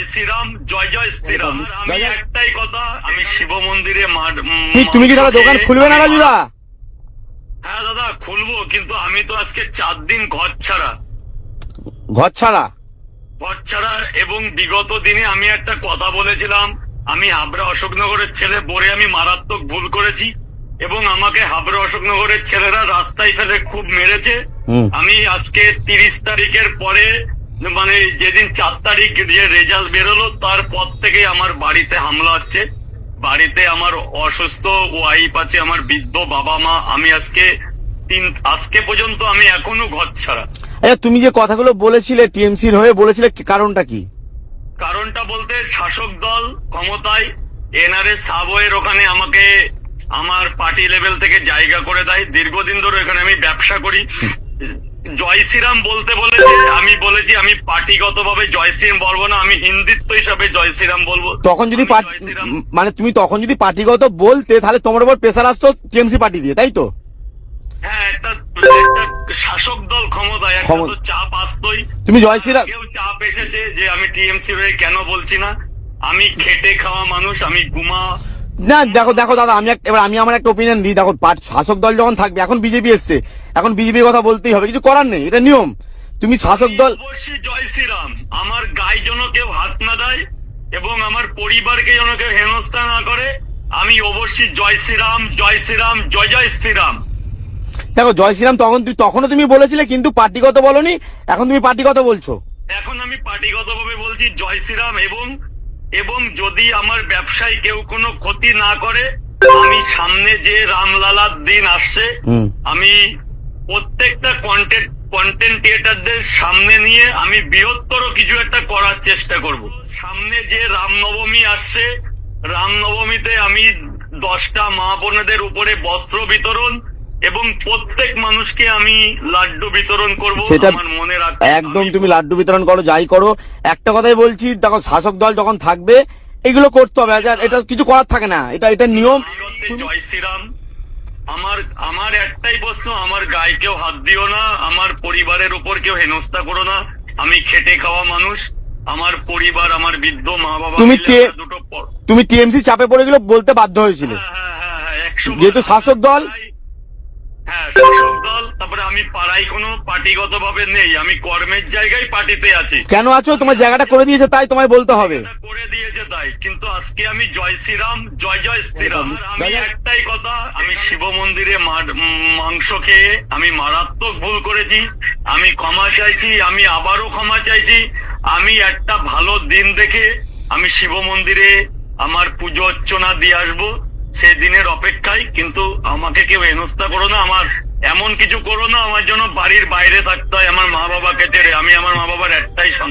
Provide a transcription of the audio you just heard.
জয় শ্রীরাম, জয় জয় শ্রীরাম। আমি একটাই কথা, আমি শিব মন্দিরে তুমি কি দাদা দোকান খুলবে না রাজুদা? হ্যাঁ দাদা খুলবো, কিন্তু আমি তো আজকে 4 দিন ঘর ছাড়া। এবং বিগত দিনে আমি একটা কথা বলেছিলাম, আমি হাবড়া অশোকনগরের ছেলে বলে আমি মারাত্মক ভুল করেছি, এবং আমাকে হাবড়া অশোকনগরের ছেলেরা রাস্তায় ফেলে খুব মেরেছে। আমি আজকে 30 তারিখের পরে, মানে যেদিন 4 তারিখ যে রেজাল্ট বেরোলো তারপর থেকে আমার বাড়িতে হামলা হচ্ছে। বাড়িতে আমার অসুস্থ ওয়াইফ আছে, আমার বৃদ্ধ বাবা মা। আমি আজকে পর্যন্ত আমি এখনো ঘর ছাড়া। তুমি যে কথাগুলো বলেছিলে টিএমসির হয়ে বলেছিলে, কারণটা কি? কারণটা বলতে, শাসক দল ক্ষমতায়, এনআরএস সাবওয়ের ওখানে আমাকে আমার পার্টি লেভেল থেকে জায়গা করে দেয়। দীর্ঘদিন ধরে এখানে আমি ব্যবসা করি। জয় শ্রীরাম বলতে বলেছে, আমি বলেছি আমি পার্টিগত ভাবে জয় শ্রীরাম বলবো না, আমি হিন্দুত্ব হিসাবে জয় শ্রীরাম বলবো। তখন যদি মানে তুমি তখন যদি পার্টিগত বলতে, তাহলে তোমার উপর প্রেসার আসতো টিএমসি পার্টি দিয়ে, তাই তো? হ্যাঁ, একটা শাসক দল ক্ষমতায়, একটা তো চাপ আসতোই। তুমি জয় শ্রীরাম, কেউ চাপ এসেছে যে আমি টিএমসি হয়ে কেন বলছি না। আমি খেটে খাওয়া মানুষ, আমি না দেখো দাদা, আমি আমার একটা ওপিনিয়ন দিই। দেখো, শাসক দল যখন থাকবে, এখন বিজেপি এসছে, এখন বিজেপির কথা বলতেই হবে, কিছু করার নেই, এটা নিয়ম। তুমি শাসক দল, অবশ্যই জয় শ্রীরাম। আমার গায়ে যেন কেউ হাত না দেয় এবং আমার পরিবারকে যেন কেউ হেনস্থা না করে। আমি অবশ্যই জয় শ্রীরাম, জয় শ্রীরাম, জয় জয় শ্রীরাম। দেখো জয় শ্রীরাম তখনও তুমি বলেছিলে, কিন্তু পার্টিগত বলনি, এখন তুমি পার্টিগত বলছো। এখন আমি পার্টিগত ভাবে বলছি জয় শ্রীরাম, এবং যদি আমার ব্যবসায় কেউ কোনো ক্ষতি না করে, আমি সামনে যে রামলালার দিন আসছে, আমি প্রত্যেকটা কন্টেন্ট ক্রিয়েটারদের সামনে নিয়ে আমি বৃহত্তর কিছু একটা করার চেষ্টা করব। সামনে যে রামনবমী আসছে, রামনবমীতে আমি 10টা মা বোনেদের উপরে বস্ত্র বিতরণ এবং প্রত্যেক মানুষকে আমি লাড্ডু বিতরণ করবো। সেটা আমার মনে রাখতে একদম, তুমি লাড্ডু বিতরণ করো, যাই করো, একটা কথাই বলছি, দেখো শাসক দল যখন থাকবে এগুলো করতে হবে, এটা কিছু করার থাকে না, এটা নিয়ম। জয় শ্রীরাম। আমার একটাই প্রশ্ন, আমার গায়ে কেউ হাত দিও না, আমার পরিবারের উপর কেউ হেনস্থা করো না। আমি খেটে খাওয়া মানুষ, আমার পরিবার, আমার বৃদ্ধ মা বাবা। তুমি টিএমসি চাপে পড়ে গেলে বলতে বাধ্য হয়েছিল, যেহেতু শাসক দল। হ্যাঁ, শাসক দল। তারপরে আমি পাড়ায় কোনো পার্টিগত ভাবে নেই, আমি কর্মের জায়গায় পার্টিতে আছি। কেন আছো? তোমার জায়গাটা করে দিয়েছে তাই তোমায় বলতে হবে। করে দিয়েছে তাই, কিন্তু আজকে আমি জয় শ্রীরাম, জয় জয় শ্রীরাম। আমি একটাই কথা, আমি শিব মন্দিরে মাংস খেয়ে আমি মারাত্মক ভুল করেছি। আমি ক্ষমা চাইছি, আমি আবারও ক্ষমা চাইছি। আমি একটা ভালো দিন দেখে আমি শিব মন্দিরে আমার পুজো অর্চনা দিয়ে আসবো, সেদিনের অপেক্ষায়। কিন্তু আমাকে কেউ হেনস্থা করো না, আমার এমন কিছু করো না আমার জন্য বাড়ির বাইরে থাকতে হয় আমার মা বাবাকে ছেড়ে। আমি আমার মা বাবার একটাই সন্তান।